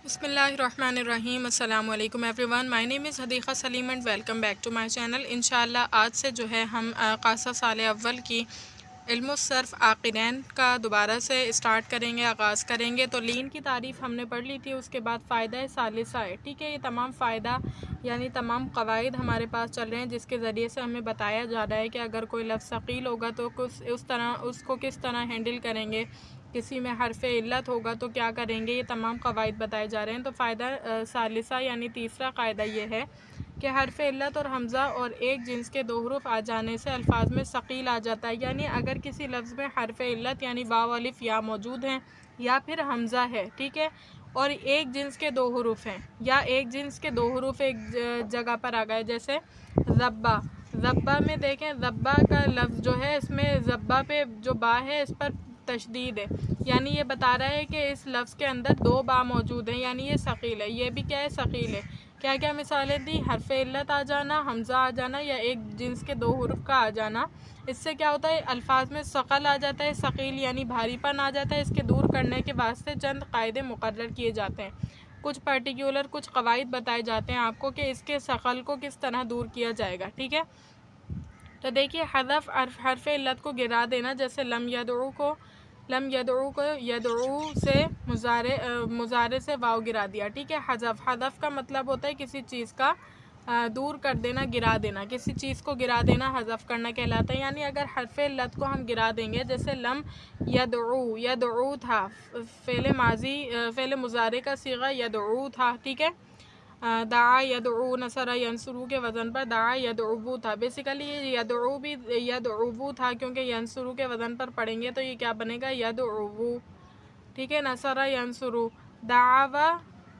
بسم اللہ الرحمن الرحیم۔ السلام علیکم everyone, my name is Hadiqa Saleem and welcome back to my channel. انشاءاللہ آج سے جو ہے ہم خاصہ سال اول کی علم الصرف عاقلین کا دوبارہ سے اسٹارٹ کریں گے، آغاز کریں گے۔ تو لین کی تعریف ہم نے پڑھ لی تھی، اس کے بعد فائدہ ثالثہ ہے، ٹھیک ہے۔ یہ تمام فائدہ یعنی تمام قواعد ہمارے پاس چل رہے ہیں جس کے ذریعے سے ہمیں بتایا جا رہا ہے کہ اگر کوئی لفظ ثقیل ہوگا تو اس کو کس طرح ہینڈل کریں گے، کسی میں حرف علت ہوگا تو کیا کریں گے، یہ تمام قواعد بتائے جا رہے ہیں۔ تو فائدہ ثالثہ یعنی تیسرا قاعدہ یہ ہے کہ حرف علت اور حمزہ اور ایک جنس کے دو حروف آ جانے سے الفاظ میں ثقیل آ جاتا ہے، یعنی اگر کسی لفظ میں حرف علت یعنی واو الف یا موجود ہیں یا پھر حمزہ ہے، ٹھیک ہے، اور ایک جنس کے دو حروف ہیں یا ایک جنس کے دو حروف ایک جگہ پر آ گئے، جیسے ذبہ۔ ذبہ میں دیکھیں، ذبہ کا لفظ جو ہے اس میں ذبہ پہ جو با ہے اس پر تشدید ہے، یعنی یہ بتا رہا ہے کہ اس لفظ کے اندر دو با موجود ہیں، یعنی یہ ثقیل ہے۔ یہ بھی کیا ہے؟ ثقیل ہے۔ کیا کیا مثالیں دی؟ حرف علت آ جانا، حمزہ آ جانا یا ایک جنس کے دو حروف کا آ جانا۔ اس سے کیا ہوتا ہے؟ الفاظ میں ثقل آ جاتا ہے، ثقیل یعنی بھاری پن آ جاتا ہے۔ اس کے دور کرنے کے واسطے چند قاعدے مقرر کیے جاتے ہیں، کچھ پرٹیکولر کچھ قواعد بتائے جاتے ہیں آپ کو کہ اس کے ثقل کو کس طرح دور کیا جائے گا، ٹھیک ہے۔ تو دیکھیے، حذف حرف علت کو گرا دینا، جیسے لم یدعو کو یدعو سے مضارع سے واو گرا دیا، ٹھیک ہے۔ حذف کا مطلب ہوتا ہے کسی چیز کا دور کر دینا، گرا دینا، کسی چیز کو گرا دینا حذف کرنا کہلاتا ہے۔ یعنی اگر حرف علت کو ہم گرا دیں گے، جیسے لم یدعو تھا، فعل مضارع کا صیغہ یدعو تھا، ٹھیک ہے۔ دعا یدعو، نصر ینصرو کے وزن پر دعا یدعو تھا۔ بیسیکلی یہ یدعو بھی یدعو تھا کیونکہ ینصرو کے وزن پر پڑھیں گے تو یہ کیا بنے گا؟ یدعو، ٹھیک ہے۔ نصر ینصرو، دعا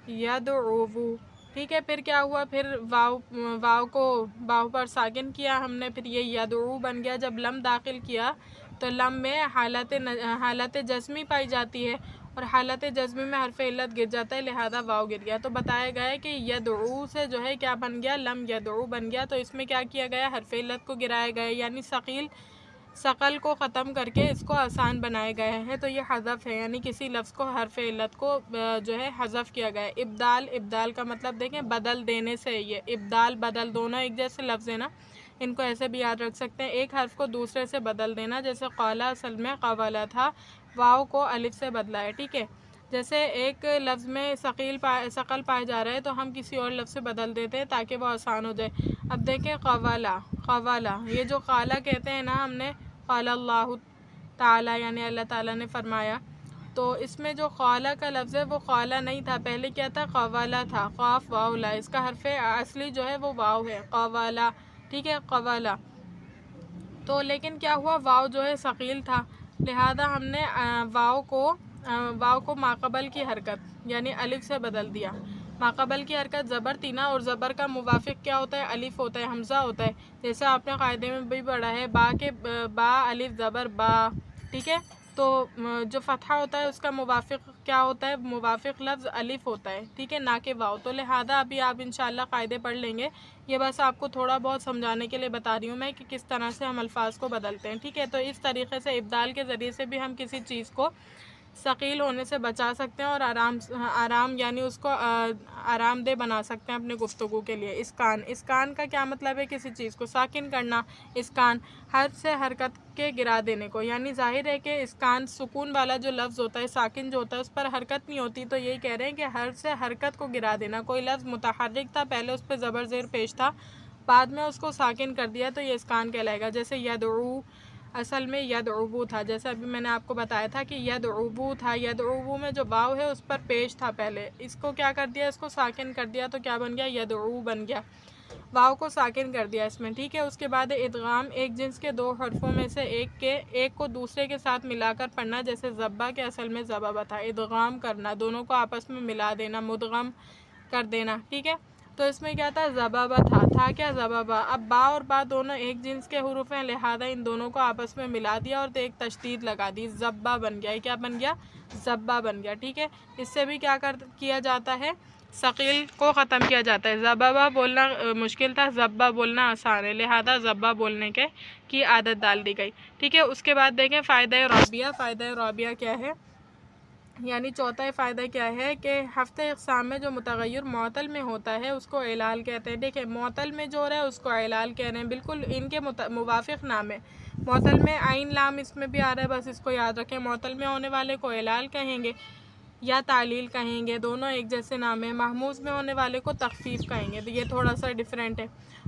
یدعو، ٹھیک ہے۔ پھر کیا ہوا؟ پھر واو کو واو پر ساکن کیا ہم نے، پھر یہ یدعو بن گیا۔ جب لم داخل کیا تو لم میں حالت جزمی پائی جاتی ہے، اور حالت جزمی میں حرف علت گر جاتا ہے، لہذا واو گر گیا۔ تو بتایا گیا ہے کہ یدعو سے جو ہے کیا بن گیا؟ لم یدعو بن گیا۔ تو اس میں کیا کیا گیا؟ حرف علت کو گرایا گیا، یعنی ثقل کو ختم کر کے اس کو آسان بنایا گیا ہے۔ تو یہ حذف ہے، یعنی کسی لفظ کو حرف علت کو جو ہے حذف کیا گیا ہے۔ ابدال کا مطلب دیکھیں، بدل دینے سے۔ یہ ابدال بدل دونوں ایک جیسے لفظ ہیں نا، ان کو ایسے بھی یاد رکھ سکتے ہیں، ایک حرف کو دوسرے سے بدل دینا، جیسے قالا اصل میں قوالا تھا، واو کو الف سے بدلا ہے، ٹھیک ہے۔ جیسے ایک لفظ میں ثقل پایا جا رہا ہے تو ہم کسی اور لفظ سے بدل دیتے ہیں تاکہ وہ آسان ہو جائے۔ اب دیکھیں قوالا، یہ جو قالا کہتے ہیں نا ہم نے، قال اللہ تعالی یعنی اللہ تعالیٰ نے فرمایا، تو اس میں جو قالا کا لفظ ہے وہ قالا نہیں تھا، پہلے کیا تھا؟ قوالا تھا، قاف واو لا، اس کا حرف اصلی جو ہے وہ واو ہے، قوالا، ٹھیک ہے، قوالا۔ تو لیکن کیا ہوا؟ واو جو ہے ثقیل تھا، لہذا ہم نے واو کو ماقبل کی حرکت یعنی الف سے بدل دیا۔ ماقبل کی حرکت زبر تھی نا، اور زبر کا موافق کیا ہوتا ہے؟ الف ہوتا ہے، حمزہ ہوتا ہے، جیسے آپ نے قاعدے میں بھی پڑھا ہے، با الف زبر با، ٹھیک ہے۔ تو جو فتحہ ہوتا ہے اس کا موافق کیا ہوتا ہے؟ موافق لفظ الف ہوتا ہے، ٹھیک ہے، نہ کہ واو۔ تو لہذا ابھی آپ انشاءاللہ قاعدے پڑھ لیں گے، یہ بس آپ کو تھوڑا بہت سمجھانے کے لیے بتا رہی ہوں میں کہ کس طرح سے ہم الفاظ کو بدلتے ہیں، ٹھیک ہے۔ تو اس طریقے سے ابدال کے ذریعے سے بھی ہم کسی چیز کو ثقیل ہونے سے بچا سکتے ہیں اور آرام یعنی اس کو آرام دہ بنا سکتے ہیں اپنے گفتگو کے لیے۔ اسکان کا کیا مطلب ہے؟ کسی چیز کو ساکن کرنا، اسکان حرف سے حرکت کے گرا دینے کو، یعنی ظاہر ہے کہ اسکان سکون والا جو لفظ ہوتا ہے، ساکن جو ہوتا ہے، اس پر حرکت نہیں ہوتی، تو یہی کہہ رہے ہیں کہ حرف سے حرکت کو گرا دینا۔ کوئی لفظ متحرک تھا، پہلے اس پہ زبر زیر پیش تھا، بعد میں اس کو ساکن کر دیا تو یہ اسکان کہلائے گا۔ جیسے یدعو اصل میں یدعو تھا، جیسے ابھی میں نے آپ کو بتایا تھا کہ یدعو تھا، یدعو میں جو واو ہے اس پر پیش تھا پہلے، اس کو کیا کر دیا؟ اس کو ساکن کر دیا، تو کیا بن گیا؟ یدعو بن گیا، واو کو ساکن کر دیا اس میں، ٹھیک ہے۔ اس کے بعد ادغام، ایک جنس کے دو حرفوں میں سے ایک کو دوسرے کے ساتھ ملا کر پڑھنا، جیسے ذبہ کے اصل میں ذبابہ تھا، ادغام کرنا، دونوں کو آپس میں ملا دینا، مدغم کر دینا، ٹھیک ہے۔ تو اس میں کیا تھا؟ ذبابہ تھا کیا؟ ذبابہ۔ اب با اور با دونوں ایک جنس کے حروف ہیں، لہذا ان دونوں کو آپس میں ملا دیا اور ایک تشدید لگا دی، ذبہ بن گیا۔ یہ کیا بن گیا؟ ذبہ بن گیا، ٹھیک ہے۔ اس سے بھی کیا جاتا ہے؟ ثقیل کو ختم کیا جاتا ہے۔ ذبابہ بولنا مشکل تھا، ذبہ بولنا آسان ہے، لہذا ذبہ بولنے کی عادت ڈال دی گئی، ٹھیک ہے۔ اس کے بعد دیکھیں فائدہ رابعہ۔ فائدہ رابعہ کیا ہے؟ یعنی چوتھا فائدہ کیا ہے کہ ہفتہ اقسام میں جو متغیر معطل میں ہوتا ہے اس کو علال کہتے ہیں۔ دیکھیں معطل میں جو ہے اس کو علال کہہ رہے ہیں، بالکل ان کے موافق نام ہے۔ معطل میں عین لام اس میں بھی آ رہا ہے، بس اس کو یاد رکھیں۔ معطل میں ہونے والے کو علال کہیں گے یا تعلیل کہیں گے، دونوں ایک جیسے نام ہیں۔ محموز میں ہونے والے کو تخفیف کہیں گے، تو یہ تھوڑا سا ڈیفرنٹ ہے۔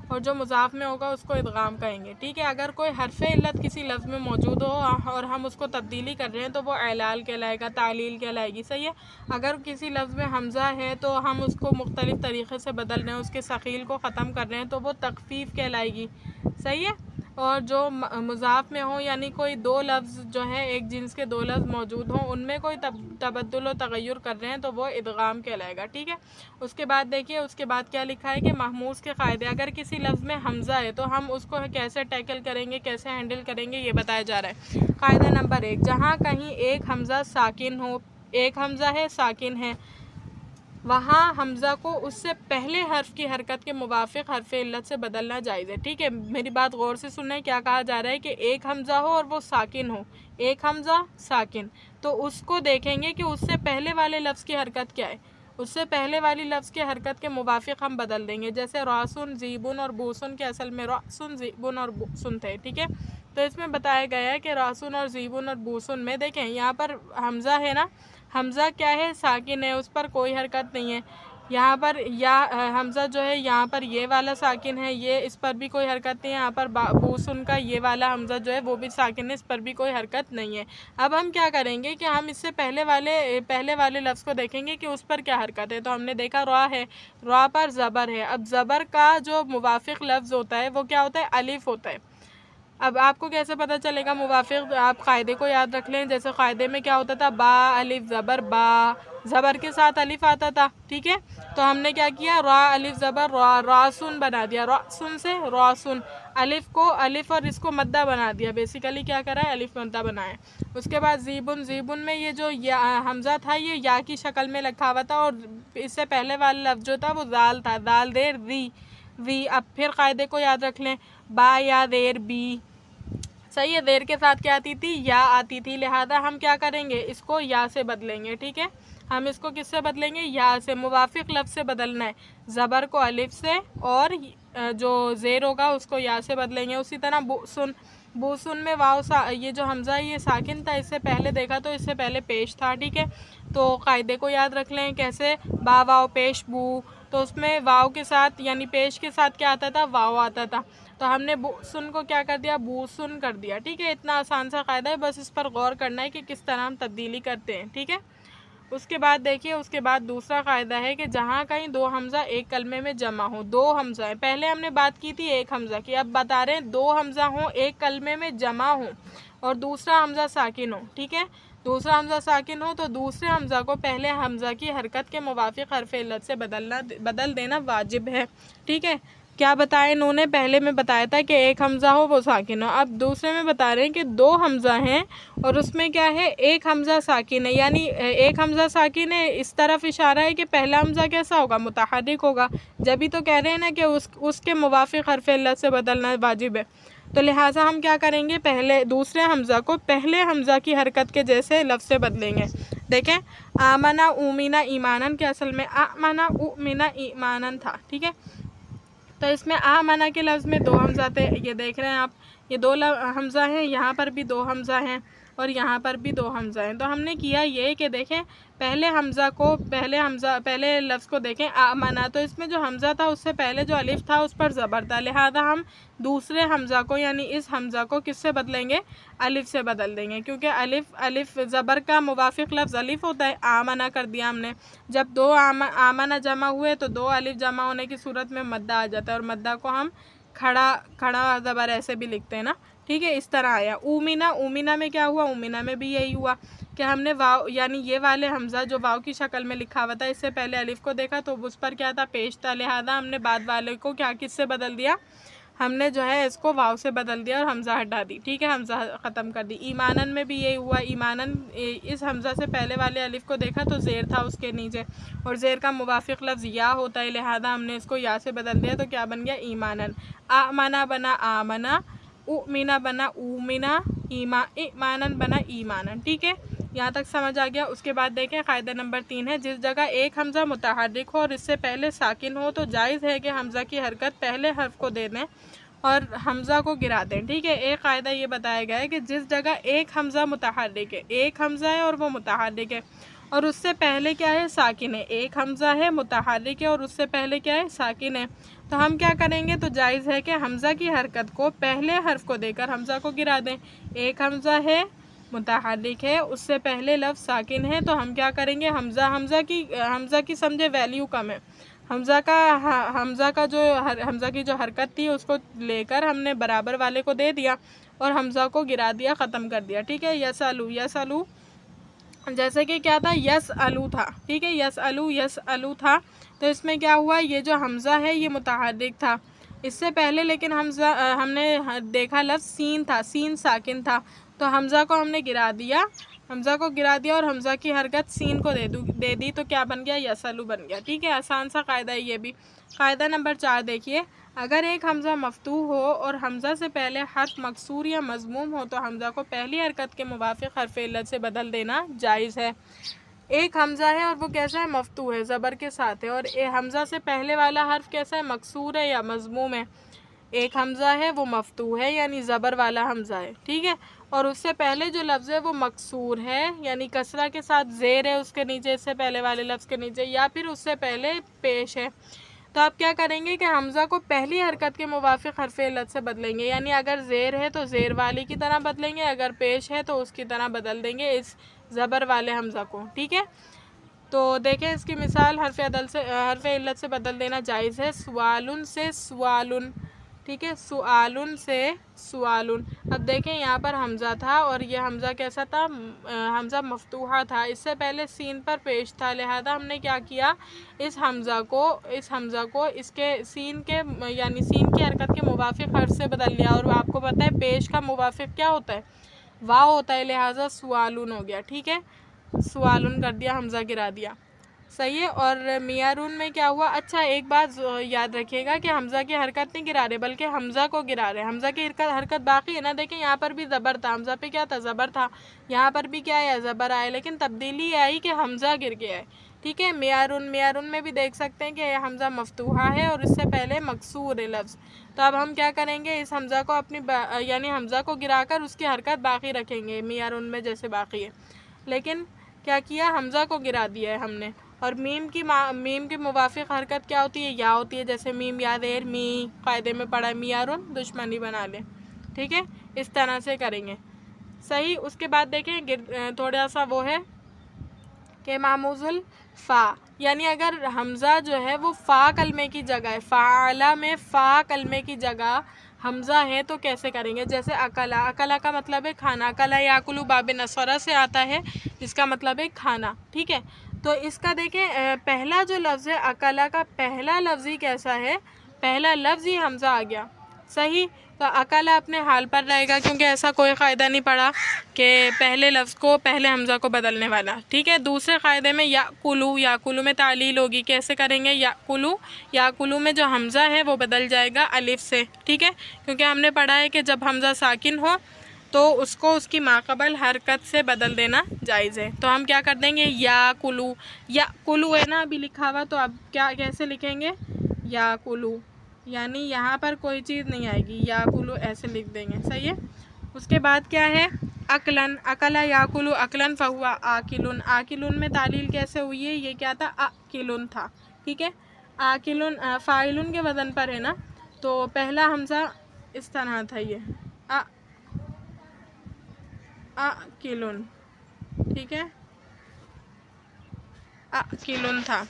اور جو مضاف میں ہوگا اس کو ادغام کہیں گے، ٹھیک ہے۔ اگر کوئی حرف علت کسی لفظ میں موجود ہو اور ہم اس کو تبدیلی کر رہے ہیں تو وہ اعلال کہلائے گا، تعلیل کہلائے گی، صحیح ہے۔ اگر کسی لفظ میں حمزہ ہے تو ہم اس کو مختلف طریقے سے بدل رہے ہیں، اس کے ثقیل کو ختم کر رہے ہیں تو وہ تخفیف کہلائے گی، صحیح ہے۔ اور جو مضاف میں ہو یعنی کوئی دو لفظ جو ہے ایک جنس کے دو لفظ موجود ہوں، ان میں کوئی تبدل و تغیر کر رہے ہیں تو وہ ادغام کہلائے گا، ٹھیک ہے۔ اس کے بعد دیکھیے اس کے بعد کیا لکھا ہے کہ محموز کے قاعدے، اگر کسی لفظ میں حمزہ ہے تو ہم اس کو کیسے ٹیکل کریں گے، کیسے ہینڈل کریں گے، یہ بتایا جا رہا ہے۔ قاعدہ نمبر 1، جہاں کہیں ایک حمزہ ساکن ہو، ایک حمزہ ہے ساکن ہے، وہاں حمزہ کو اس سے پہلے حرف کی حرکت کے موافق حرف علت سے بدلنا جائز ہے، ٹھیک ہے۔ میری بات غور سے سنیں، کیا کہا جا رہا ہے کہ ایک حمزہ ہو اور وہ ساکن ہو، ایک حمزہ ساکن، تو اس کو دیکھیں گے کہ اس سے پہلے والے لفظ کی حرکت کیا ہے، اس سے پہلے والی لفظ کی حرکت کے موافق ہم بدل دیں گے۔ جیسے راسن، زیبن اور بوسن کے اصل میں راسن، زیبن اور بوسن تھے، ٹھیک ہے۔ تو اس میں بتایا گیا ہے کہ راسن اور زیبن اور بوسن میں دیکھیں یہاں پر حمزہ ہے نا، حمزہ کیا ہے، ساکن ہے، اس پر کوئی حرکت نہیں ہے۔ یہاں پر یا حمزہ جو ہے یہاں پر یہ والا ساکن ہے، یہ اس پر بھی کوئی حرکت نہیں ہے۔ یہاں پر بوسن کا یہ والا حمزہ جو ہے وہ بھی ساکن ہے، اس پر بھی کوئی حرکت نہیں ہے۔ اب ہم کیا کریں گے کہ ہم اس سے پہلے والے لفظ کو دیکھیں گے کہ اس پر کیا حرکت ہے۔ تو ہم نے دیکھا را ہے، را پر زبر ہے۔ اب زبر کا جو موافق لفظ ہوتا ہے وہ کیا ہوتا ہے، الف ہوتا ہے۔ اب آپ کو کیسے پتہ چلے گا موافق، آپ قاعدے کو یاد رکھ لیں۔ جیسے قاعدے میں کیا ہوتا تھا، با الف زبر با، زبر کے ساتھ الف آتا تھا، ٹھیک ہے۔ تو ہم نے کیا کیا، را الف زبر را، راسن بنا دیا، راسن سے راسن، الف کو الف اور اس کو مدہ بنا دیا، بیسیکلی کیا کرا ہے، الف مدہ بنایا۔ اس کے بعد زیبن، زیبن میں یہ جو حمزہ تھا یہ یا کی شکل میں لکھا ہوا تھا، اور اس سے پہلے والا لفظ جو تھا وہ زال تھا، زال دیر ری وی۔ اب پھر قاعدے کو یاد رکھ لیں، با یا دیر بی، صحیح ہے۔ دیر کے ساتھ کیا آتی تھی، یا آتی تھی، لہذا ہم کیا کریں گے، اس کو یا سے بدلیں گے، ٹھیک ہے۔ ہم اس کو کس سے بدلیں گے، یا سے، موافق لفظ سے بدلنا ہے۔ زبر کو الف سے اور جو زیر ہوگا اس کو یا سے بدلیں گے۔ اسی طرح بوسن، بوسن میں واو یہ جو حمزہ ہے یہ ساکن تھا، اس سے پہلے دیکھا تو اس سے پہلے پیش تھا، ٹھیک ہے۔ تو قاعدے کو یاد رکھ لیں، کیسے، با واو پیش بو، تو اس میں واو کے ساتھ یعنی پیش کے ساتھ کیا آتا تھا، واو آتا تھا، تو ہم نے بوسن کو کیا کر دیا، بوسن کر دیا، ٹھیک ہے۔ اتنا آسان سا قاعدہ ہے، بس اس پر غور کرنا ہے کہ کس طرح ہم تبدیلی کرتے ہیں، ٹھیک ہے۔ اس کے بعد دیکھیے اس کے بعد دوسرا قاعدہ ہے کہ جہاں کہیں دو حمزہ ایک کلمے میں جمع ہو، دو حمزہ ہیں، پہلے ہم نے بات کی تھی ایک حمزہ کی، اب بتا رہے ہیں دو حمزہ ہوں ایک کلمے میں جمع ہوں اور دوسرا حمزہ ساکن ہو، ٹھیک ہے۔ دوسرا حمزہ ساکن ہو تو دوسرے حمزہ کو پہلے حمزہ کی حرکت کے موافق حرف علت سے بدل دینا واجب ہے، ٹھیک ہے۔ کیا بتایا انہوں نے، پہلے میں بتایا تھا کہ ایک حمزہ ہو وہ ساکن ہو، اب دوسرے میں بتا رہے ہیں کہ دو حمزہ ہیں اور اس میں کیا ہے، ایک حمزہ ساکن ہے، یعنی ایک حمزہ ساکن ہے، اس طرف اشارہ ہے کہ پہلا حمزہ کیسا ہوگا، متحرک ہوگا، جبھی تو کہہ رہے ہیں نا کہ اس کے موافق حرف علت سے بدلنا واجب ہے۔ تو لہٰذا ہم کیا کریں گے، پہلے دوسرے حمزہ کو پہلے حمزہ کی حرکت کے جیسے لفظ سے بدلیں گے۔ دیکھیں آمنا اومینا ایمانن کے اصل میں آمنا اومینا ایمانن تھا، ٹھیک ہے۔ تو اس میں آمنا کے لفظ میں دو حمزہ تھے، یہ دیکھ رہے ہیں آپ، یہ دو حمزہ ہیں، یہاں پر بھی دو حمزہ ہیں اور یہاں پر بھی دو حمزہ ہیں۔ تو ہم نے کیا یہ کہ دیکھیں پہلے لفظ کو دیکھیں آمنا، تو اس میں جو حمزہ تھا اس سے پہلے جو الف تھا اس پر زبر تھا، لہذا ہم دوسرے حمزہ کو یعنی اس حمزہ کو کس سے بدلیں گے، الف سے بدل دیں گے، کیونکہ الف زبر کا موافق لفظ الف ہوتا ہے، آمنا کر دیا ہم نے۔ جب دو آمنا جمع ہوئے تو دو الف جمع ہونے کی صورت میں مدہ آ جاتا ہے، اور مدہ کو ہم کھڑا زبر ایسے بھی لکھتے ہیں نا، ٹھیک ہے، اس طرح آیا۔ اومینا میں کیا ہوا، اومینا میں بھی یہی ہوا کہ ہم نے واو یعنی یہ والے حمزہ جو واو کی شکل میں لکھا ہوا تھا اس سے پہلے الف کو دیکھا تو اس پر کیا تھا، پیش تھا، لہذا ہم نے بعد والے کو کیا کس سے بدل دیا، ہم نے جو ہے اس کو واو سے بدل دیا اور حمزہ ہٹا دی، ٹھیک ہے، حمزہ ختم کر دی۔ ایمانن میں بھی یہی ہوا، ایمانن اس حمزہ سے پہلے والے الف کو دیکھا تو زیر تھا اس کے نیچے اور زیر کا موافق لفظ یا ہوتا ہے، لہذا ہم نے اس کو یا سے بدل دیا تو کیا بن گیا، ایمانن۔ آمنا بنا آمنا، اومینا بنا اومینا، ایمانن بنا ایمانن، ٹھیک ہے۔ یہاں تک سمجھ آ گیا؟ اس کے بعد دیکھیں قاعدہ نمبر 3 ہے، جس جگہ ایک حمزہ متحرک ہو اور اس سے پہلے ساکن ہو تو جائز ہے کہ حمزہ کی حرکت پہلے حرف کو دے دیں اور حمزہ کو گرا دیں، ٹھیک ہے؟ ایک قاعدہ یہ بتایا گیا ہے کہ جس جگہ ایک حمزہ متحرک ہے، ایک حمزہ ہے اور وہ متحرک ہے اور اس سے پہلے کیا ہے؟ ساکن ہے، ایک حمزہ ہے متحرک ہے اور اس سے پہلے کیا ہے؟ ساکن ہے، تو ہم کیا کریں گے؟ تو جائز ہے کہ حمزہ کی حرکت کو پہلے حرف کو دے کر حمزہ کو گرا دیں۔ ایک حمزہ ہے متحرک ہے، اس سے پہلے لفظ ساکن ہے، تو ہم کیا کریں گے؟ حمزہ کی سمجھے ویلیو کم ہے، حمزہ کی جو حرکت تھی اس کو لے کر ہم نے برابر والے کو دے دیا اور حمزہ کو گرا دیا، ختم کر دیا، ٹھیک ہے؟ یسالو جیسے کہ کیا تھا؟ یسالو تھا، ٹھیک ہے؟ یسالو تھا، تو اس میں کیا ہوا؟ یہ جو حمزہ ہے یہ متحرک تھا، اس سے پہلے لیکن ہم نے دیکھا لفظ سین تھا، سین ساکن تھا، تو حمزہ کو ہم نے گرا دیا اور حمزہ کی حرکت سین کو دے دی، تو کیا بن گیا؟ یسالو بن گیا، ٹھیک ہے؟ آسان سا قاعدہ ہے یہ بھی۔ قاعدہ نمبر 4 دیکھیے، اگر ایک حمزہ مفتوح ہو اور حمزہ سے پہلے حرف مکسور یا مضموم ہو تو حمزہ کو پہلی حرکت کے موافق حرف علت سے بدل دینا جائز ہے۔ ایک حمزہ ہے اور وہ کیسا ہے؟ مفتوح ہے، زبر کے ساتھ ہے، اور حمزہ سے پہلے والا حرف کیسا ہے؟ مکسور ہے یا مضموم ہے۔ ایک حمزہ ہے وہ مفتوح ہے یعنی زبر والا حمزہ ہے، ٹھیک ہے؟ اور اس سے پہلے جو لفظ ہے وہ مکسور ہے یعنی کسرہ کے ساتھ زیر ہے اس کے نیچے، اس سے پہلے والے لفظ کے نیچے، یا پھر اس سے پہلے پیش ہے، تو آپ کیا کریں گے کہ حمزہ کو پہلی حرکت کے موافق حرف علت سے بدلیں گے، یعنی اگر زیر ہے تو زیر والی کی طرح بدلیں گے، اگر پیش ہے تو اس کی طرح بدل دیں گے اس زبر والے حمزہ کو، ٹھیک ہے؟ تو دیکھیں اس کی مثال، حرف علت سے بدل دینا جائز ہے، سوالن سے سوالن، ٹھیک ہے؟ سوالن سے سوالن۔ اب دیکھیں یہاں پر حمزہ تھا اور یہ حمزہ کیسا تھا؟ حمزہ مفتوحہ تھا، اس سے پہلے سین پر پیش تھا، لہذا ہم نے کیا کیا؟ اس حمزہ کو اس کے سین کی حرکت کے موافق حرف سے بدل لیا، اور آپ کو پتہ ہے پیش کا موافق کیا ہوتا ہے؟ واو ہوتا ہے، لہذا سوالن ہو گیا، ٹھیک ہے؟ سوالن کر دیا، حمزہ گرا دیا، صحیح ہے؟ اور میارون میں کیا ہوا؟ اچھا ایک بات یاد رکھیے گا کہ حمزہ کی حرکت نہیں گرا رہے بلکہ حمزہ کو گرا رہے، حمزہ کی حرکت باقی ہے نا، دیکھیں یہاں پر بھی زبر تھا، حمزہ پہ کیا تھا؟ زبر تھا، یہاں پر بھی کیا ہے؟ زبر آئے، لیکن تبدیلی آئی کہ حمزہ گر گیا ہے، ٹھیک ہے؟ میارون میں بھی دیکھ سکتے ہیں کہ یہ حمزہ مفتوحہ ہے اور اس سے پہلے مکسور ہے لفظ، تو اب ہم کیا کریں گے؟ اس حمزہ کو یعنی حمزہ کو گرا کر اس کی حرکت باقی رکھیں گے، میارون میں جیسے باقی ہے، لیکن کیا کیا؟ حمزہ کو گرا دیا ہے ہم نے۔ اور میم کی موافق حرکت کیا ہوتی ہے؟ یا ہوتی ہے، جیسے میم یا دیر می قاعدے میں پڑھا ہے، میارون دشمنی بنا لیں، ٹھیک ہے؟ اس طرح سے کریں گے، صحیح؟ اس کے بعد دیکھیں تھوڑا سا وہ ہے کہ معموز الفا، یعنی اگر حمزہ جو ہے وہ فا کلمے کی جگہ ہے، فعلا میں فا کلمے کی جگہ حمزہ ہے تو کیسے کریں گے؟ جیسے اکلا کا مطلب ہے کھانا، اکلا یاکلو باب نصرہ سے آتا ہے جس کا مطلب ہے کھانا، ٹھیک ہے؟ تو اس کا دیکھیں پہلا جو لفظ ہے اکلا کا، پہلا لفظ ہی کیسا ہے؟ پہلا لفظ ہی حمزہ آ گیا، صحیح؟ تو اکلا اپنے حال پر رہے گا کیونکہ ایسا کوئی قاعدہ نہیں پڑا کہ پہلے لفظ کو پہلے حمزہ کو بدلنے والا، ٹھیک ہے؟ دوسرے قاعدے میں یاکلو میں تعلیل ہوگی، کیسے کریں گے؟ یاکلو میں جو حمزہ ہے وہ بدل جائے گا الف سے، ٹھیک ہے؟ کیونکہ ہم نے پڑھا ہے کہ جب حمزہ ساکن ہو تو اس کو اس کی ماقبل حرکت سے بدل دینا جائز ہے، تو ہم کیا کر دیں گے؟ یاکلو ہے نا ابھی لکھا ہوا، تو اب کیسے لکھیں گے؟ یاکلو، یعنی یہاں پر کوئی چیز نہیں آئے گی، یاکلو ایسے لکھ دیں گے، صحیح ہے؟ اس کے بعد کیا ہے؟ اکلن، اکلا یاکلو اکلن فہوا آکلن، آکلن میں تعلیل کیسے ہوئی ہے؟ یہ کیا تھا؟ آکلن تھا، ٹھیک ہے؟ آکلن فاعلن کے وزن پر ہے نا، تو پہلا حمزہ اس طرح تھا، یہ آکلن، ٹھیک ہے؟ آکلن تھا،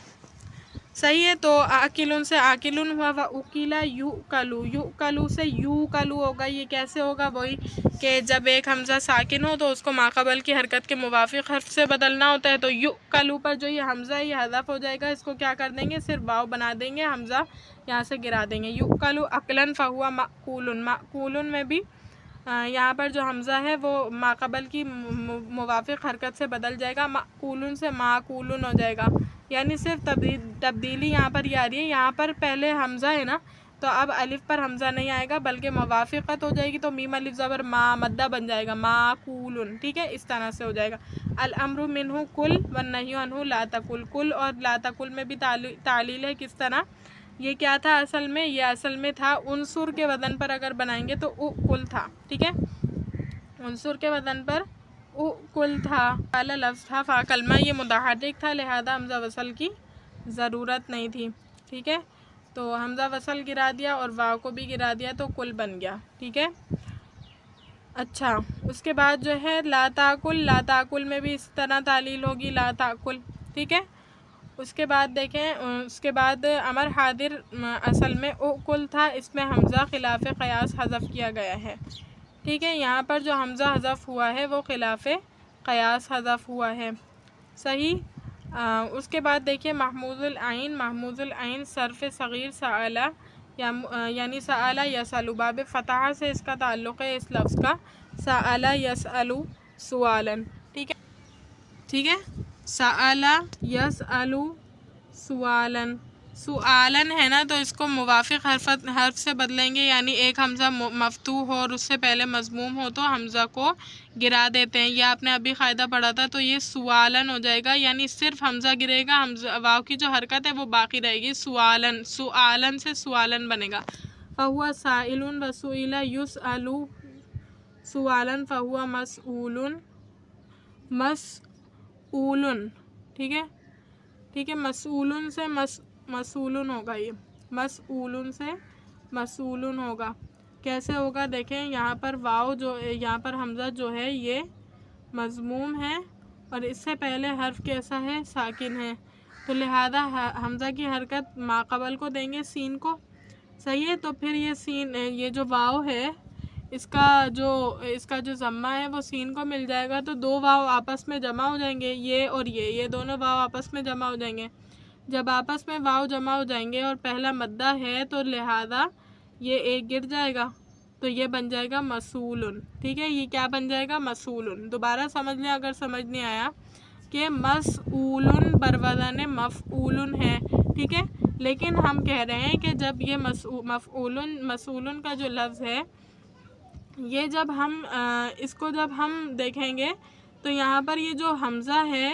صحیح ہے؟ تو آکلن سے آکلن ہوا، وَأُكِلَ يُؤْكَلُ، یُؤْكَلُ سے یُؤْكَلُ ہوگا، یہ کیسے ہوگا؟ وہی کہ جب ایک حمزہ ساکن ہو تو اس کو ماقبل کی حرکت کے موافق حرف سے بدلنا ہوتا ہے، تو یُؤْكَلُ پر جو یہ حمزہ ہے یہ حذف ہو جائے گا، اس کو کیا کر دیں گے؟ صرف واو بنا دیں گے، حمزہ یہاں سے گرا دیں گے، یُؤْكَلُ أَكْلًا فَهُوَ مَأْكُولٌ، مأکولن میں بھی یہاں پر جو حمزہ ہے وہ ماقبل کی موافق حرکت سے بدل جائے گا، مأکولن سے معکولن ہو جائے گا، یعنی صرف تبدیلی یہاں پر یہ آ رہی ہے، یہاں پر پہلے حمزہ ہے نا تو اب الف پر حمزہ نہیں آئے گا بلکہ موافقت ہو جائے گی، تو میم الف زبر ما مدہ بن جائے گا معقول، ٹھیک ہے، اس طرح سے ہو جائے گا۔ الامر منہ کل والنہی عنہ لا تقل، کل اور لا تقل میں بھی تعلیل ہے، کس طرح؟ یہ کیا تھا اصل میں؟ یہ اصل میں تھا عنصر کے وزن پر اگر بنائیں گے تو کل تھا، ٹھیک ہے، عنصر کے وزن پر کل تھا، پہلا لفظ تھا فا کلمہ یہ متحرک تھا، لہذا حمزہ وصل کی ضرورت نہیں تھی، ٹھیک ہے، تو حمزہ وصل گرا دیا اور واو کو بھی گرا دیا تو کل بن گیا، ٹھیک ہے۔ اچھا، اس کے بعد جو ہے لا تاکل، لا تاکل میں بھی اس طرح تعلیل ہوگی لا تاکل، ٹھیک ہے۔ اس کے بعد دیکھیں، اس کے بعد امر حاضر اصل میں کل تھا، اس میں حمزہ خلاف قیاس حذف کیا گیا ہے، ٹھیک ہے، یہاں پر جو حمزہ حذف ہوا ہے وہ خلاف قیاس حذف ہوا ہے، صحیح۔ اس کے بعد دیکھیے محموز العین، محموز العین صرف صغیر سألہ یعنی سألہ یسألو، باب فتحہ سے اس کا تعلق ہے اس لفظ کا، سألہ یسألو سوالاً، ٹھیک ہے، ٹھیک ہے، سألہ یسألو سوالاً، سؤالاً ہے نا، تو اس کو موافق حرف سے بدلیں گے، یعنی ایک حمزہ مفتوح ہو اور اس سے پہلے مضموم ہو تو حمزہ کو گرا دیتے ہیں، یہ آپ نے ابھی قاعدہ پڑھا تھا، تو یہ سوالاً ہو جائے گا، یعنی صرف حمزہ گرے گا، واو کی جو حرکت ہے وہ باقی رہے گی، سوالاً، سؤالاً سے سوالاً بنے گا۔ فہو سائل وسئل یسأل سوالاً فہو مسئول، مسئول، ٹھیک ہے، ٹھیک ہے، مسئول سے مسئولن ہوگا، یہ مسئولن سے مسئولن ہوگا، کیسے ہوگا؟ دیکھیں یہاں پر واو جو یہاں پر حمزہ جو ہے یہ مضموم ہے اور اس سے پہلے حرف کیسا ہے؟ ساکن ہے، تو لہذا حمزہ کی حرکت ماقبل کو دیں گے سین کو، صحیح ہے، تو پھر یہ سین یہ جو واو ہے اس کا جو ضمہ ہے وہ سین کو مل جائے گا، تو دو واو آپس میں جمع ہو جائیں گے، یہ اور یہ دونوں واو آپس میں جمع ہو جائیں گے، جب آپس میں واو جمع ہو جائیں گے اور پہلا مدہ ہے تو لہذا یہ ایک گر جائے گا، تو یہ بن جائے گا مسئولن، ٹھیک ہے، یہ کیا بن جائے گا؟ مسئولن، دوبارہ سمجھ لیں اگر سمجھ نہیں آیا کہ مسئولن بروزن مفعولن ہے، ٹھیک ہے، لیکن ہم کہہ رہے ہیں کہ جب یہ مسئولن کا جو لفظ ہے یہ جب ہم اس کو جب ہم دیکھیں گے تو یہاں پر یہ جو حمزہ ہے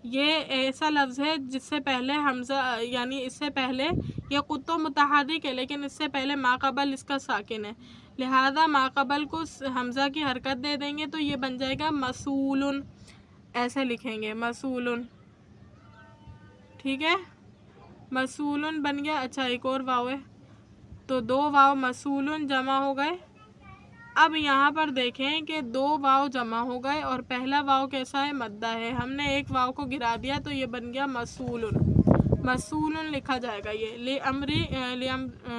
یہ ایسا لفظ ہے جس سے پہلے حمزہ یعنی اس سے پہلے یہ خود تو متحرک ہے لیکن اس سے پہلے ماقبل اس کا ساکن ہے، لہذا ماقبل کو حمزہ کی حرکت دے دیں گے تو یہ بن جائے گا مسئولن، ایسے لکھیں گے مسئولن، ٹھیک ہے، مسئولن بن گیا۔ اچھا ایک اور واو ہے، تو دو واو مسئولن جمع ہو گئے، اب یہاں پر دیکھیں کہ دو واو جمع ہو گئے اور پہلا واو کیسا ہے؟ مدہ ہے، ہم نے ایک واو کو گرا دیا تو یہ بن گیا مسئولن، مسئولن لکھا جائے گا، یہ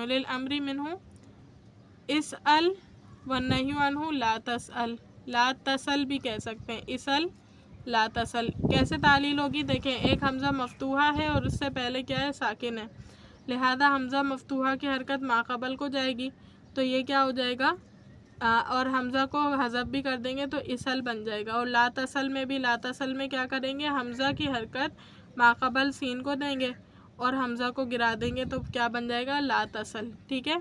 للامر منہ اسأل والنہی عنہ لا تسأل، لا تسل بھی کہہ سکتے ہیں، اسأل لا تسل، کیسے تعلیل ہوگی؟ دیکھیں ایک حمزہ مفتوحہ ہے اور اس سے پہلے کیا ہے؟ ساکن ہے، لہذا حمزہ مفتوحہ کی حرکت ماقبل کو جائے گی تو یہ کیا ہو جائے گا؟ اور حمزہ کو حذف بھی کر دیں گے تو اسل بن جائے گا، اور لا تسل میں بھی لا تسل میں کیا کریں گے؟ حمزہ کی حرکت ماقبل سین کو دیں گے اور حمزہ کو گرا دیں گے تو کیا بن جائے گا؟ لا تسل، ٹھیک ہے۔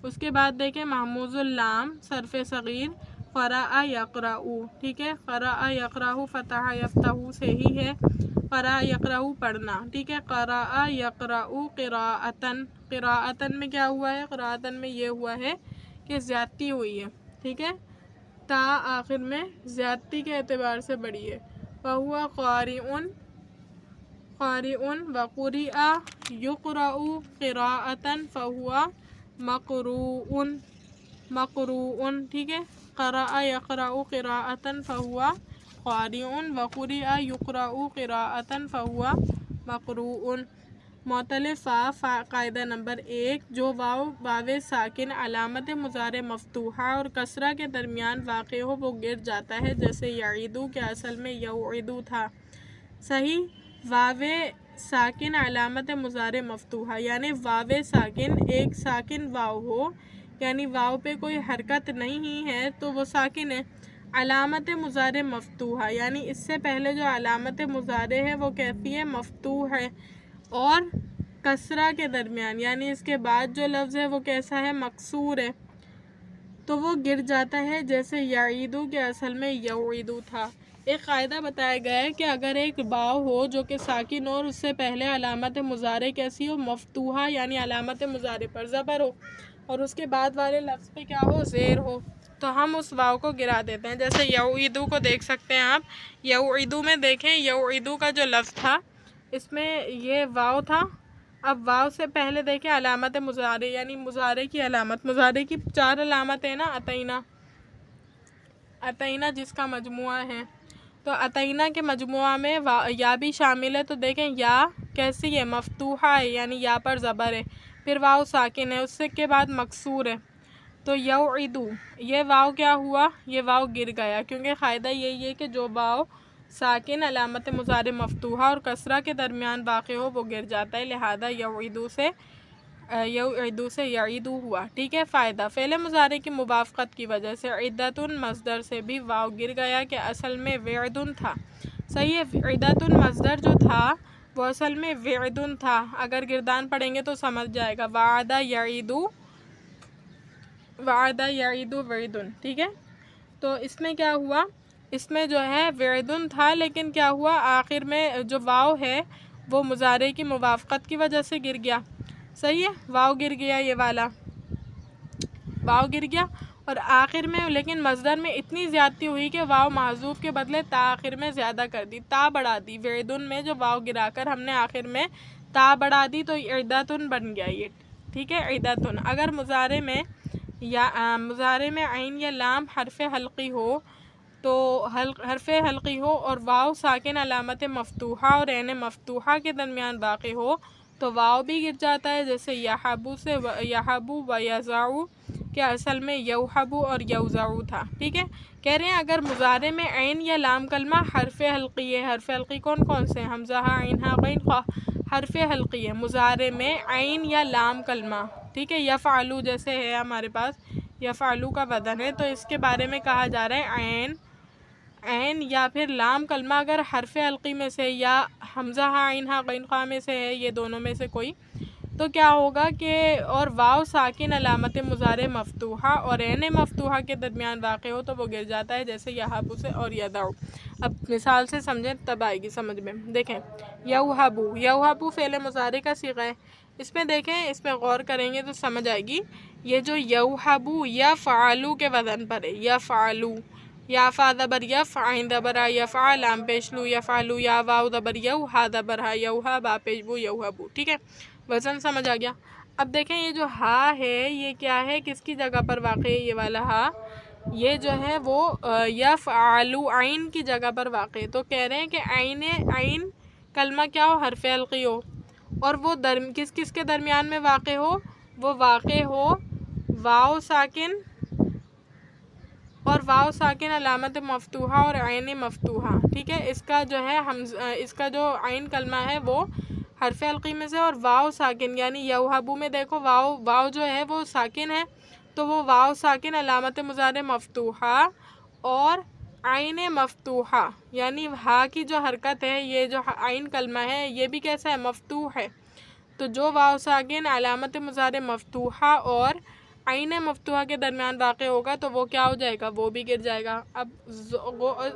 اس کے بعد دیکھیں محموز اللام صرف صغیر قرأ یقرأ، ٹھیک ہے، قرأ یقرأ فتح یفتح سے ہی ہے، قرأ یقرأ پڑھنا، ٹھیک ہے، قرأ یقرأ قراءتن، قراءتن میں کیا ہوا ہے؟ قراءتن میں یہ ہوا ہے کہ زیادتی ہوئی ہے، ٹھیک ہے، تا آخر میں زیادتی کے اعتبار سے بڑھی ہے، فہو قارئن، قارئن وقرئ یقرأ قراءتن فہو مقروءن، مقروءن، ٹھیک ہے، قرأ یقرأ قراءتن فہو قارئن وقرئ یقرأ قراءتن فہو مقروءن۔ معطل فا قاعدہ نمبر 1، جو واو ساکن علامت مضارع مفتوحہ اور کسرہ کے درمیان واقع ہو وہ گر جاتا ہے، جیسے یعیدو کے اصل میں یوعدو تھا، صحیح، واو ساکن علامت مضارع مفتوحہ یعنی واو ساکن ایک ساکن واو ہو، یعنی واو پہ کوئی حرکت نہیں ہے تو وہ ساکن ہے، علامت مضارع مفتوحہ یعنی اس سے پہلے جو علامت مضارع ہے وہ کیسی ہے؟ مفتوح ہے، اور کسرہ کے درمیان، یعنی اس کے بعد جو لفظ ہے وہ کیسا ہے؟ مکسور ہے، تو وہ گر جاتا ہے، جیسے یعیدو کے اصل میں یعیدو تھا۔ ایک قاعدہ بتایا گیا ہے کہ اگر ایک واو ہو جو کہ ساکن ہو اور اس سے پہلے علامت مضارع کیسی ہو؟ مفتوحہ، یعنی علامت مضارع پر زبر ہو، اور اس کے بعد والے لفظ پہ کیا ہو؟ زیر ہو، تو ہم اس واو کو گرا دیتے ہیں۔ جیسے یعیدو کو دیکھ سکتے ہیں آپ، یعیدو میں دیکھیں، یعیدو کا جو لفظ تھا اس میں یہ واو تھا، اب واو سے پہلے دیکھیں علامت مضارع، یعنی مضارع کی علامت، مضارع کی 4 علامتیں نا، اتینا، اتینا جس کا مجموعہ ہے، تو اتینا کے مجموعہ میں یا بھی شامل ہے، تو دیکھیں یا کیسی ہے؟ مفتوحہ ہے، یعنی یا پر زبر ہے، پھر واو ساکن ہے، اس کے بعد مکسور ہے، تو یعیدو، یہ واو کیا ہوا؟ یہ واو گر گیا، کیونکہ قاعدہ یہی ہے کہ جو واو ساکن علامت مضارع مفتوحہ اور کسرہ کے درمیان واقع ہو وہ گر جاتا ہے، لہذا یعیدو سے یعیدو ہوا، ٹھیک ہے۔ فائدہ، فعل مضارع کی موافقت کی وجہ سے عدتن مصدر سے بھی واو گر گیا کہ اصل میں وعدن تھا، صحیح ہے۔ عدتن مصدر جو تھا وہ اصل میں وعدن تھا، اگر گردان پڑھیں گے تو سمجھ جائے گا، وعد یعیدو، وعد یعیدو وعدن، ٹھیک ہے۔ تو اس میں کیا ہوا؟ اس میں جو ہے وعدن تھا، لیکن کیا ہوا؟ آخر میں جو واو ہے وہ مضارع کی موافقت کی وجہ سے گر گیا، صحیح ہے، واو گر گیا، یہ والا واو گر گیا، اور آخر میں لیکن مصدر میں اتنی زیادتی ہوئی کہ واو محذوف کے بدلے تا آخر میں زیادہ کر دی، تا بڑھا دی، وعدن میں جو واو گرا کر ہم نے آخر میں تا بڑھا دی، تو عدتن بن گیا یہ، ٹھیک ہے، عدتن۔ اگر مضارع میں عین یا لام حرف حلقی ہو، تو حرف حلقی ہو اور واو ساکن علامت مفتوحہ اور عین مفتوحہ کے درمیان واقع ہو تو واو بھی گر جاتا ہے، جیسے یحبو سے یحبو و یزعو کے اصل میں یوحبو اور یوزعو تھا، ٹھیک ہے۔ کہہ رہے ہیں اگر مضارع میں عین یا لام کلمہ حرف حلقی ہے، حرف حلقی کون کون سے؟ حمزہ، عین، غین، خا، حرف حلقی ہے مضارع میں عین یا لام کلمہ، ٹھیک ہے۔ یفعلو جیسے ہے ہمارے پاس، یفعلو کا وزن ہے، تو اس کے بارے میں کہا جا رہا ہے عین یا پھر لام کلمہ اگر حرف حلقی میں سے یا حمزہ، عین، غین، خا میں سے ہے، یہ دونوں میں سے کوئی، تو کیا ہوگا کہ اور واو ساکن علامت مضارع مفتوحہ اور عین مفتوحہ کے درمیان واقع ہو تو وہ گر جاتا ہے، جیسے یحبو سے اور یدعو۔ اب مثال سے سمجھیں تب آئے گی سمجھ میں۔ دیکھیں یوحبو، یوحبو فعل مضارع کا صیغہ ہے، اس میں دیکھیں، اس میں غور کریں گے تو سمجھ آئے گی، یہ جو یوحبو یفعلو کے وزن پر ہے، یفعلو، یا فا زبر یف، عین زبر آ، یفع لام پیش لو، یفعلو، یا واو زبر یو، ہا زبر ہا، یوحا با پیش بو، یوحبو، ٹھیک ہے، وزن سمجھ آ گیا۔ اب دیکھیں یہ جو ہا ہے یہ کیا ہے، کس کی جگہ پر واقع ہے؟ یہ والا ہا یہ جو ہے وہ یفعلو عین کی جگہ پر واقع ہے، تو کہہ رہے ہیں کہ عین کلمہ کیا ہو؟ حرف حلقی ہو، اور وہ کس کس کے درمیان میں واقع ہو؟ وہ واقع ہو واو ساکن اور واو ساکن علامت مفتوحہ اور عین مفتوحہ، ٹھیک ہے۔ اس کا جو ہے اس کا جو عین کلمہ ہے وہ حرف حلقی میں سے، اور واو ساکن یعنی یوحبو میں دیکھو واو جو ہے وہ ساکن ہے، تو وہ واو ساکن علامت مضارع مفتوحہ اور عین مفتوحہ، یعنی ہا کی جو حرکت ہے، یہ جو عین کلمہ ہے یہ بھی کیسا ہے؟ مفتوح ہے، تو جو واو ساکن علامت مضارع مفتوحہ اور عین مفتوحہ کے درمیان واقع ہوگا تو وہ کیا ہو جائے گا؟ وہ بھی گر جائے گا۔ اب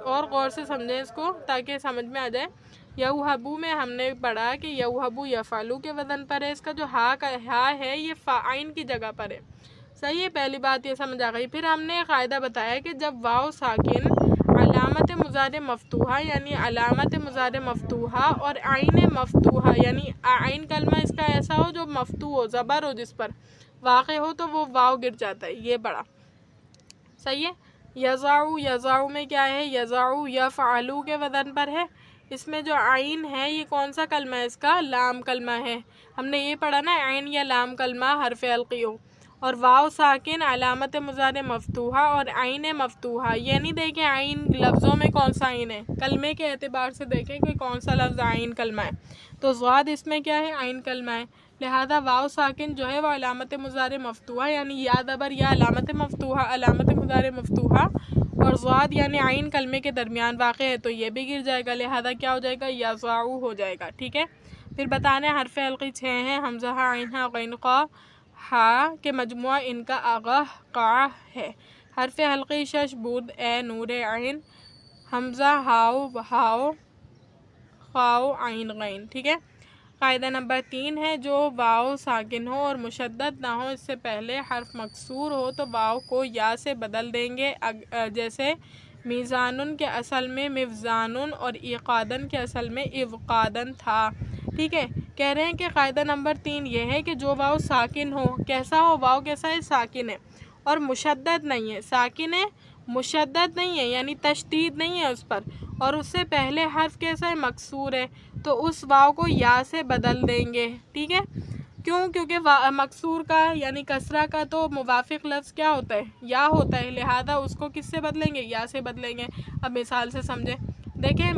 اور غور سے سمجھیں اس کو تاکہ سمجھ میں آ جائے۔ یوحبو میں ہم نے پڑھا کہ یوحبو یفعلو کے وزن پر ہے، اس کا جو ہا ہے یہ عین کی جگہ پر ہے، صحیح ہے، پہلی بات یہ سمجھ آ گئی۔ پھر ہم نے قاعدہ بتایا کہ جب واو ساکن علامت مضارع مفتوحہ یعنی علامت مضارع مفتوحہ اور عین مفتوحہ یعنی عین کلمہ اس کا ایسا ہو جو مفتوح ہو، زبر ہو جس پر واقع ہو، تو وہ واو گر جاتا ہے، یہ بڑا صحیح ہے۔ یزعو میں کیا ہے؟ یزعو یفعلو کے وزن پر ہے، اس میں جو عین ہے یہ کون سا کلمہ ہے؟ اس کا لام کلمہ ہے، ہم نے یہ پڑھا نا عین یا لام کلمہ حرف حلقی ہو، اور واو ساکن علامت مضارع مفتوحہ اور عین مفتوحہ، یعنی دیکھیں عین لفظوں میں کون سا عین ہے، کلمے کے اعتبار سے دیکھیں کہ کون سا لفظ عین کلمہ ہے، تو ضاد اس میں کیا ہے؟ عین کلمہ ہے، لہذا واو ساکن جو ہے وہ علامت مضارع مفتوحہ یعنی یا زبر یا علامت مضارع مفتوحہ اور ضاد یعنی عین کلمے کے درمیان واقع ہے، تو یہ بھی گر جائے گا، لہذا کیا ہو جائے گا؟ یزعو ہو جائے گا، ٹھیک ہے۔ پھر بتانے حرف حلقی 6 ہیں، حمزہ ہا عین ہا غین قاف ہا کے مجموعہ ان کا آغا قا ہے۔ حرف حلقی 6 بود اے نور عین حمزہ ہاؤ ہاؤ خاؤ عین غین، ٹھیک ہے۔ قاعدہ نمبر 3 ہے جو واو ساکن ہو اور مشدد نہ ہو، اس سے پہلے حرف مکسور ہو تو واو کو یا سے بدل دیں گے، جیسے میزانن کے اصل میں مفزانن اور ایقادن کے اصل میں اوقادن تھا، ٹھیک ہے۔ کہہ رہے ہیں کہ قاعدہ نمبر 3 یہ ہے کہ جو واو ساکن ہو، کیسا ہو، واو کیسا ہے، ساکن ہے اور مشدد نہیں ہے، ساکن ہے مشدد نہیں ہے یعنی تشدید نہیں ہے اس پر، اور اس سے پہلے حرف کیسا ہے، مکسور ہے، تو اس واو کو یا سے بدل دیں گے، ٹھیک ہے۔ کیوں؟ کیونکہ مکسور کا یعنی کسرہ کا تو موافق لفظ کیا ہوتا ہے، یا ہوتا ہے، لہذا اس کو کس سے بدلیں گے، یا سے بدلیں گے۔ اب مثال سے سمجھیں، دیکھیں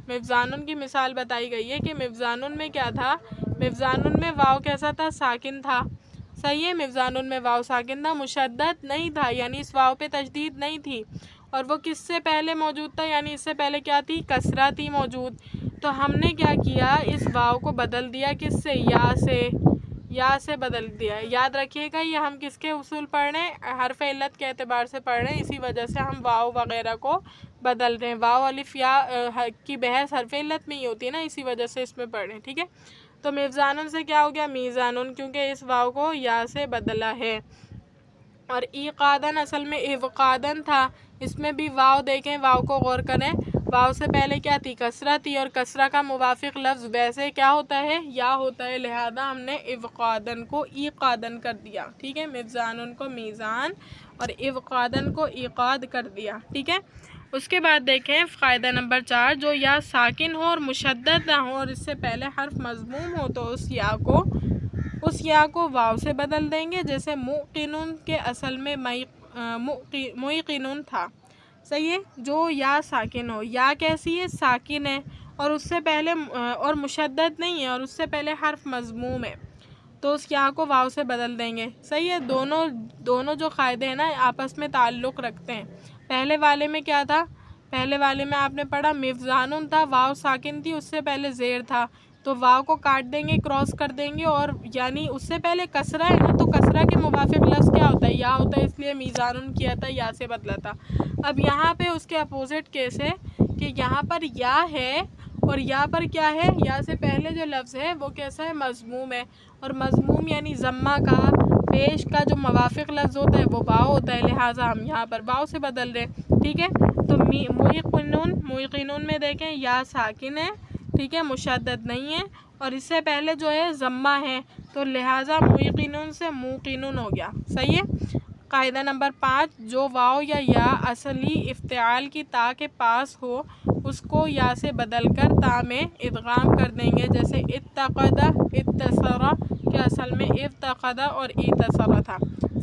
مفزانن کی مثال بتائی گئی ہے کہ مفزانن میں کیا تھا، مفزانن میں واو کیسا تھا، ساکن تھا، صحیح ہے، مفزانن میں واو ساکن تھا، مشدد نہیں تھا یعنی اس واو پہ تشدید نہیں تھی، اور وہ کس سے پہلے موجود تھا، یعنی اس سے پہلے کیا تھی، کسرہ تھی موجود، تو ہم نے کیا کیا، اس واو کو بدل دیا کس سے، یا سے بدل دیا۔ یاد رکھیے گا یہ ہم کس کے اصول پڑھ رہے ہیں، حرف علت کے اعتبار سے پڑھ رہے ہیں، اسی وجہ سے ہم واو وغیرہ کو بدل رہے ہیں، واو الف یا کی بحث حرف علت میں ہی ہوتی ہے نا، اسی وجہ سے اس میں پڑھ رہے ہیں، ٹھیک ہے۔ تو مفزانن سے کیا ہو گیا، میزانن، کیونکہ اس واو کو یا سے بدلا ہے، اور ایقادن اصل میں اوقادن تھا، اس میں بھی واو دیکھیں، واو کو غور کریں، واو سے پہلے کیا تھی، کسرہ تھی، اور کسرہ کا موافق لفظ ویسے کیا ہوتا ہے، یا ہوتا ہے، لہذا ہم نے اوقادن کو ایقادن کر دیا، ٹھیک ہے، مفزانن کو میزان اور اوقادن کو ایقاد کر دیا، ٹھیک ہے۔ اس کے بعد دیکھیں قاعدہ نمبر 4، جو یا ساکن ہو اور مشدد نہ ہو اور اس سے پہلے حرف مضموم ہو تو اس یا کو واو سے بدل دیں گے، جیسے موقنون کے اصل میں موقنون تھا، صحیح ہے، جو یا ساکن ہو، یا کیسی ہے، ساکن ہے، اور اس سے پہلے اور مشدد نہیں ہے اور اس سے پہلے حرف مضموم ہے، تو اس یا کو واو سے بدل دیں گے، صحیح ہے۔ دونوں جو قاعدے ہیں نا آپس میں تعلق رکھتے ہیں۔ پہلے والے میں کیا تھا، پہلے والے میں آپ نے پڑھا مفزانن تھا، واو ساکن تھی، اس سے پہلے زیر تھا، تو واو کو کاٹ دیں گے، کراس کر دیں گے، اور یعنی اس سے پہلے کسرہ ہے نا، تو کسرہ کے موافق لفظ کیا ہوتا ہے، یا ہوتا ہے، اس لیے میزانن کیا تھا، یا سے بدلا تھا۔ اب یہاں پہ اس کے اپوزٹ کیس ہے کہ یہاں پر یا ہے اور یا پر کیا ہے، یا سے پہلے جو لفظ ہے وہ کیسا ہے، مضموم ہے، اور مضموم یعنی ضمہ کا پیش کا جو موافق لفظ ہوتا ہے وہ واو ہوتا ہے، لہٰذا ہم یہاں پر واو سے بدل رہے ہیں، ٹھیک ہے۔ تو موقنون میں دیکھیں یا ساکن ہے، ٹھیک ہے، مشدد نہیں ہے، اور اس سے پہلے جو ہے ضمہ ہے، تو لہٰذا موقنون سے موقنون ہو گیا، صحیح ہے۔ قاعدہ نمبر 5، جو واو یا اصلی افتعال کی تا کے پاس ہو اس کو یا سے بدل کر تا میں ادغام کر دیں گے، جیسے اتقدہ، اتصرہ کے اصل میں افتقدہ اور اتصرہ تھا،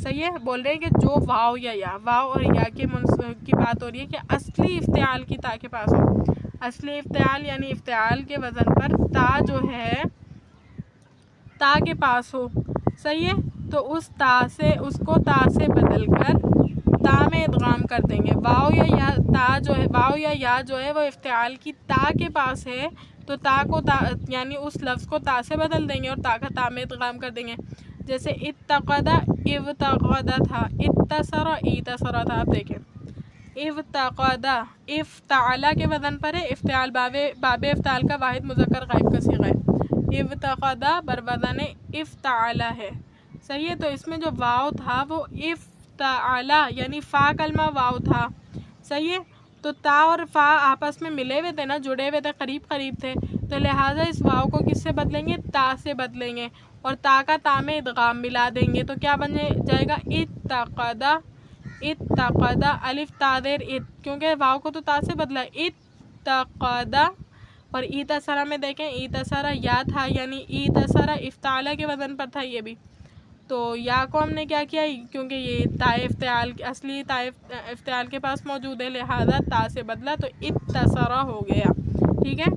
صحیح ہے۔ بول رہے ہیں کہ جو واو واو اور یا کی بات ہو رہی ہے کہ اصلی افتعال کی تا کے پاس ہو، اصلی افتعال یعنی افتعال کے وزن پر تا جو ہے تا کے پاس ہو، صحیح ہے، تو اس کو تا سے بدل کر تا میں ادغام کر دیں گے۔ واو یا یا جو ہے وہ افتعال کی تا کے پاس ہے، تو تا کو یعنی اس لفظ کو تا سے بدل دیں گے اور تا کا تا میں ادغام کر دیں گے، جیسے اتقدہ ابتقدہ تھا، اتصرہ ایتصرہ تھا۔ آپ دیکھیں ابتقدہ افتعالہ کے وزن پر ہے، افتعال باب افتعال کا واحد مذکر غائب کا صیغہ ہے، ابتقدہ بروزن افتعالہ ہے، صحیح ہے۔ تو اس میں جو واو تھا وہ افتعالہ یعنی فا کلمہ واو تھا، صحیح ہے، تو تا اور فا آپس میں ملے ہوئے تھے نا، جڑے ہوئے تھے، قریب تھے، تو لہٰذا اس واو کو کس سے بدلیں گے، تا سے بدلیں گے، اور تا کا تا میں ادغام ملا دیں گے، تو کیا بن جائے گا، اتقدہ الف تا زیر کیونکہ واو کو تو تا سے بدلا، اتقدہ، اور ایتصرہ میں دیکھیں ایتصرہ یا تھا یعنی ایتصرہ افتعالہ کے وزن پر تھا یہ بھی، تو یا کو ہم نے کیا کیا، کیونکہ یہ تا افتعال اصلی تا افتعال کے پاس موجود ہے، لہذا تا سے بدلا تو اتصرہ ہو گیا، ٹھیک ہے۔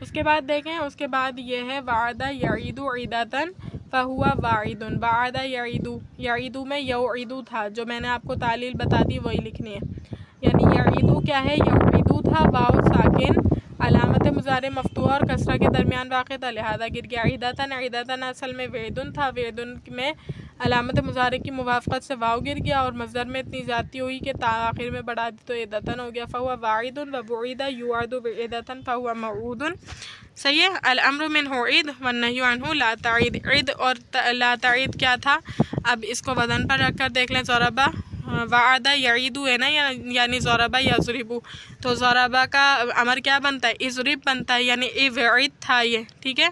اس کے بعد دیکھیں، اس کے بعد یہ ہے وعدہ یعید عیدتاً فہو واعد، وعدہ یعیدو میں یوعدو تھا، جو میں نے آپ کو تعلیل بتا دی وہی لکھنی ہے، یعنی یعیدو کیا ہے، یوعدو تھا، واو ساکن علامت مضارع مفتوح اور کسرہ کے درمیان واقع تھا لہذا گر گیا۔ عیدتاً، عیدتاً اصل میں وعدن تھا، وعدن میں علامت مضارع کی موافقت سے واو گر گیا اور مصدر میں اتنی زیادتی ہوئی کہ تا آخر میں بڑھا دی تو عیدتاً ہو گیا۔ فہو واعد و بعید یوعد وعیدتاً فہو موعود، صحیح ہے۔ الامر منہ عید والنہی عنہ لا تعید، عید اور لا تعید کیا تھا؟ اب اس کو وزن پر رکھ کر دیکھ لیں۔ ضربہ وعد یعیدو ہے نا، یعنی ضربہ یضربو، تو ضربہ کا امر کیا بنتا ہے؟ اضرب بنتا ہے، یعنی اوعد تھا یہ، ٹھیک ہے۔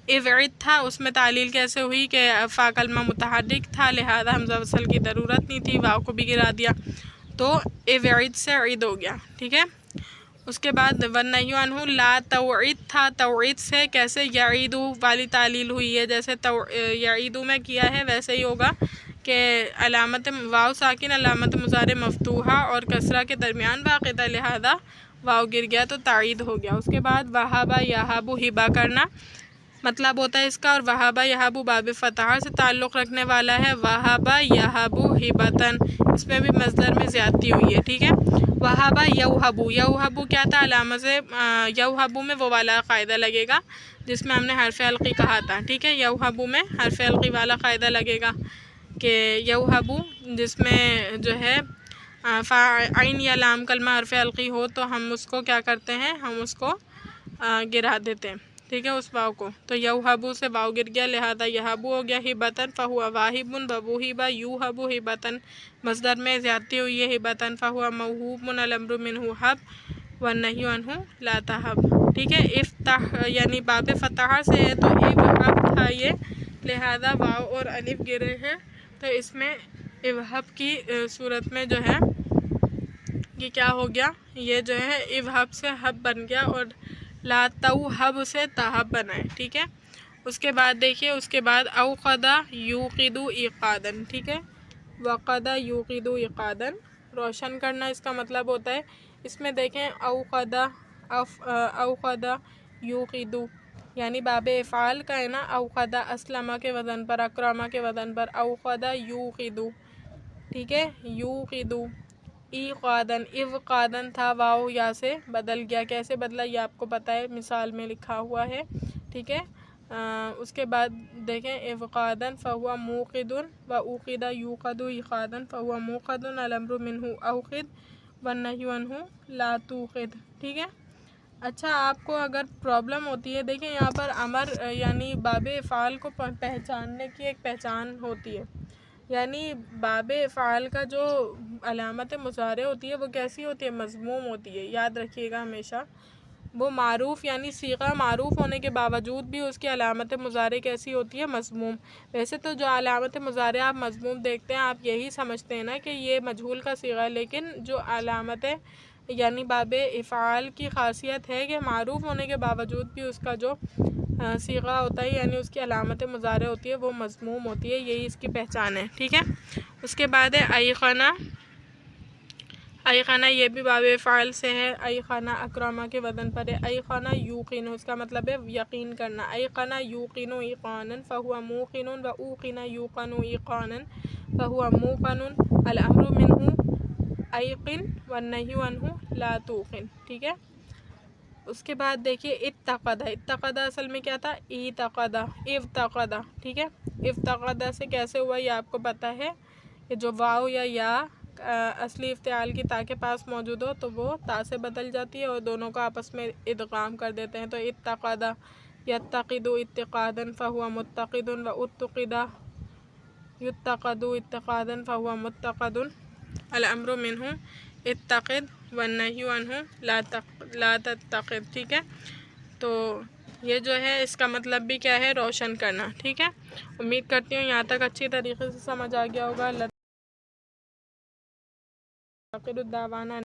اوعد تھا، اس میں تعلیل کیسے ہوئی کہ فا کلمہ متحرک تھا لہذا حمزہ وصل کی ضرورت نہیں تھی، واو کو بھی گرا دیا تو اوعد سے عید ہو گیا، ٹھیک ہے۔ اس کے بعد والنہی عنہ لا توعید تھا، توعید سے کیسے یعیدو والی تعلیل ہوئی ہے، جیسے یعیدو میں کیا ہے ویسے ہی ہوگا کہ علامت واو ساکن علامت مضارع مفتوحہ اور کسرہ کے درمیان واقع تھا لہذا واو گر گیا تو تعید ہو گیا۔ اس کے بعد وہابہ یہابو ہبہ کرنا مطلب ہوتا ہے اس کا، اور وہابہ یہابو باب فتحہ سے تعلق رکھنے والا ہے۔ وہابہ یہابو ہبتن، اس میں بھی مصدر میں زیادتی ہوئی ہے، ٹھیک ہے۔ وہابہ یوہبو، یوہبو کیا تھا؟ علامت سے یوہبو میں وہ والا قاعدہ لگے گا جس میں ہم نے حرف علقی کہا تھا، ٹھیک ہے۔ یوہبو میں حرف علقی والا قاعدہ لگے گا کہ یوہبو جس میں جو ہے عین یا لام کلمہ حرف علقی ہو تو ہم اس کو کیا کرتے ہیں؟ ہم اس کو گرا دیتے ہیں، ٹھیک ہے، اس واو کو۔ تو یوہبو سے واو گر گیا لہذا یہبو ہو گیا۔ ہبتن فہو واہب ووہب یوہب ہبتن، مصدر میں زیادتی ہوئی ہے، ہبتن فہو موہوب الامر منہ حب والنہی عنہ لا تہب، ٹھیک ہے۔ افتح یعنی باب فتحہ سے ہے تو اوہب تھا یہ لہذا واو اور الف گرے ہیں تو اس میں اوہب کی صورت میں جو ہے یہ کیا ہو گیا؟ یہ جو ہے اوہب سے حب بن گیا اور لا توہب سے تہب بنا ہے، ٹھیک ہے۔ اس کے بعد دیکھیے، اس کے بعد اوقدہ یوقدو ایقادن، ٹھیک ہے۔ وقدہ یوقدو ایقادن، روشن کرنا اس کا مطلب ہوتا ہے۔ اس میں دیکھیں اوقدہ یوقدو یعنی باب افعال کا ہے نا، اوقدہ اسلمہ کے وزن پر، اکرمہ کے وزن پر، اوقدہ یوقدو، ٹھیک ہے۔ یوقدو ایقادن، اوقادن تھا واو یا سے بدل گیا، کیسے بدلا یہ آپ کو پتہ ہے، مثال میں لکھا ہوا ہے، ٹھیک ہے۔ اس کے بعد دیکھیں اوقادن فہو موقد و اوقدہ یوقد ایقادن فہو موقد الامر منہ اوقد والنہی عنہ لا توقد، ٹھیک ہے۔ اچھا، آپ کو اگر پرابلم ہوتی ہے، دیکھیں یہاں پر امر یعنی باب افعال کو پہچاننے کی ایک پہچان ہوتی ہے، یعنی باب افعال کا جو علامت مضارع ہوتی ہے وہ کیسی ہوتی ہے؟ مضموم ہوتی ہے، یاد رکھیے گا ہمیشہ۔ وہ معروف یعنی صیغہ معروف ہونے کے باوجود بھی اس کی علامت مضارع کیسی ہوتی ہے؟ مضموم۔ ویسے تو جو علامت مضارع آپ مضموم دیکھتے ہیں آپ یہی سمجھتے ہیں نا کہ یہ مجہول کا صیغہ ہے، لیکن جو علامت یعنی باب افعال کی خاصیت ہے کہ معروف ہونے کے باوجود بھی اس کا جو صیغہ ہوتا ہے یعنی اس کی علامت مضارع ہوتی ہے وہ مضموم ہوتی ہے، یہی اس کی پہچان ہے، ٹھیک ہے۔ اس کے بعد ہے ایقنہ، ایقنہ یہ بھی باب افعال سے ہے، ایقنہ اکرمہ کے وزن پر ہے۔ ایقنہ یوقن، اس کا مطلب ہے یقین کرنا، ایقنہ یوقن ایقانا فہو موقن و اوقن یوقن ایقانا فہو موقن الامر منہ ایقن والنہی عنہ لا توقن، ٹھیک ہے۔ اس کے بعد دیکھیے اتقدہ، اتقدہ اصل میں کیا تھا؟ اعتقدہ، افتقدہ، ٹھیک ہے۔ افتقدہ سے کیسے ہوا یہ آپ کو پتہ ہے کہ جو واو یا اصلی افتعال کی تا کے پاس موجود ہو تو وہ تا سے بدل جاتی ہے اور دونوں کو آپس میں ادغام کر دیتے ہیں، تو اتقدہ یتقد اتقادا فہو متقد و اتقدہ یتقد اتقادا فہو متقد الامر منہ اتقد والنہی عنہ لا تتقد، ٹھیک ہے۔ تو یہ جو ہے اس کا مطلب بھی کیا ہے؟ روشن کرنا، ٹھیک ہے۔ امید کرتی ہوں یہاں تک اچھی طریقے سے سمجھ آ گیا ہوگا۔ اللہ